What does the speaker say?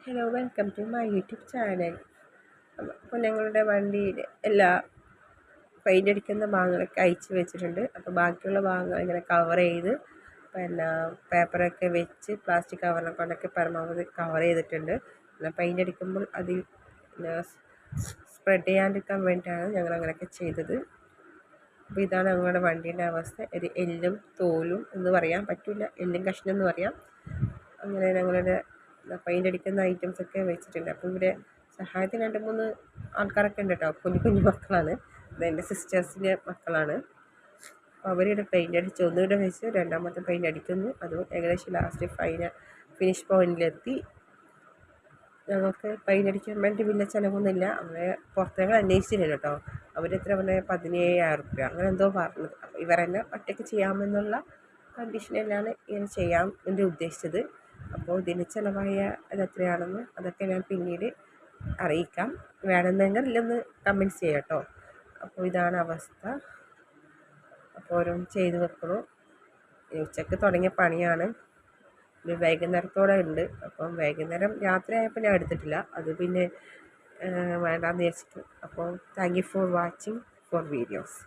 Hello, welcome to my YouTube channel. അപ്പോൾ ഞങ്ങളുടെ വണ്ടിയിൽ എല്ലാ പെയിൻ്റ് അടിക്കുന്ന ഭാഗങ്ങളൊക്കെ അയച്ചു വെച്ചിട്ടുണ്ട്. അപ്പോൾ ബാക്കിയുള്ള ഭാഗങ്ങൾ ഇങ്ങനെ കവർ ചെയ്ത് പിന്നെ പേപ്പറൊക്കെ വെച്ച് പ്ലാസ്റ്റിക് കവറിനെ കൊണ്ടൊക്കെ പരമാവധി കവർ ചെയ്തിട്ടുണ്ട്. പിന്നെ പെയിൻ്റ് അടിക്കുമ്പോൾ അതിൽ സ്പ്രെഡ് ചെയ്യാണ്ടിരിക്കാൻ വേണ്ടിയിട്ടാണ് ഞങ്ങൾ അങ്ങനെയൊക്കെ ചെയ്തത്. അപ്പോൾ ഇതാണ് ഞങ്ങളുടെ വണ്ടീൻ്റെ അവസ്ഥ. ഒരു എല്ലും തോലും എന്ന് പറയാൻ പറ്റില്ല, എല്ലും കഷ്ണം എന്ന് പറയാം. അങ്ങനെ ഞങ്ങളുടെ പെയിൻ്റ് അടിക്കുന്ന ഐറ്റംസൊക്കെ വെച്ചിട്ടുണ്ട്. അപ്പോൾ ഇവിടെ സഹായത്തിന് 2-3 ആൾക്കാരൊക്കെ ഉണ്ട് കേട്ടോ. കുഞ്ഞു കുഞ്ഞു മക്കളാണ്, അതെൻ്റെ സിസ്റ്റേഴ്സിൻ്റെ മക്കളാണ്. അപ്പോൾ അവരിവിടെ പെയിൻ്റ് അടിച്ച് ഒന്നുകൂടെ വെച്ച് രണ്ടാമത്തെ പെയിൻ്റ് അടിക്കുന്നു. അതും ഏകദേശം ലാസ്റ്റ് ഫിനിഷ് പോയിന്റിലെത്തി. ഞങ്ങൾക്ക് പെയിൻ്റ് അടിക്കാൻ വേണ്ടി വലിയ ചിലവൊന്നുമില്ല. അവരെ പുറത്തേക്ക് അന്വേഷിച്ചില്ല കേട്ടോ. അവരെത്ര പറഞ്ഞാൽ 17,000 രൂപ അങ്ങനെ എന്തോ പറഞ്ഞത്. അപ്പോൾ ഇവരെന്നെ ഒറ്റയ്ക്ക് ചെയ്യാമെന്നുള്ള കണ്ടീഷനിലാണ് ഇങ്ങനെ ചെയ്യാൻ വേണ്ടി ഉദ്ദേശിച്ചത്. അപ്പോൾ ഇതിന് ചിലവായ അതെത്രയാണെന്ന് അതൊക്കെ ഞാൻ പിന്നീട് അറിയിക്കാം. വേണമെന്നെങ്കിൽ ഇല്ലൊന്ന് കമൻറ്റ്സ് ചെയ്യാം കേട്ടോ. അപ്പോൾ ഇതാണ് അവസ്ഥ. അപ്പോൾ ഓരോന്ന് ചെയ്ത് വെക്കണം. ഉച്ചയ്ക്ക് തുടങ്ങിയ പണിയാണ്, ഇത് വൈകുന്നേരത്തോടെ ഉണ്ട്. അപ്പം വൈകുന്നേരം രാത്രിയായപ്പോൾ ഞാൻ എടുത്തിട്ടില്ല, അത് പിന്നെ വേണ്ടാന്ന് വിചാരിച്ചിട്ട്. അപ്പോൾ thank you for watching four videos.